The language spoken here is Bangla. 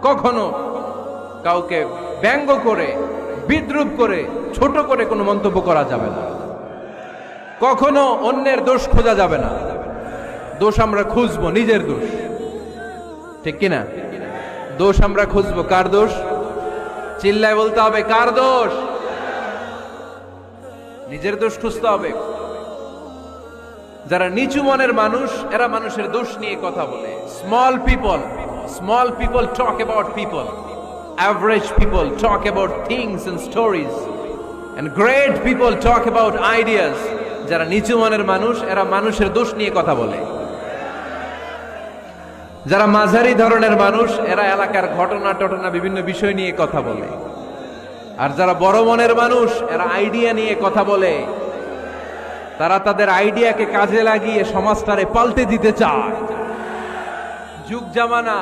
কখনো কাউকে ব্যঙ্গ করে বিদ্রুপ করে ছোট করে কোনো মন্তব্য করা যাবে না। কখনো অন্যের দোষ খোঁজা যাবে না। দোষ আমরা খুঁজবো, নিজের দোষ, ঠিক কিনা? দোষ আমরা খুঁজবো। কার দোষ? চিল্লায় বলতে হবে, কার দোষ? নিজের দোষ খুঁজতে হবে। যারা নিচু মনের মানুষ, এরা মানুষের দোষ নিয়ে কথা বলে। Small people talk about people. Average people talk about things and stories. And great people talk about ideas. যারা নিচু মনের মানুষ, এরা মানুষের দোষ নিয়ে কথা বলে। যারা মাঝারি ধরনের মানুষ, এরা এলাকার ঘটনা বিভিন্ন বিষয় নিয়ে কথা বলে। আর যারা বড় মনের মানুষ, এরা আইডিয়া নিয়ে কথা বলে। তারা তাদের আইডিয়াকে কাজে লাগিয়ে সমাজটারে পাল্টে দিতে চায়। যুগ জামানা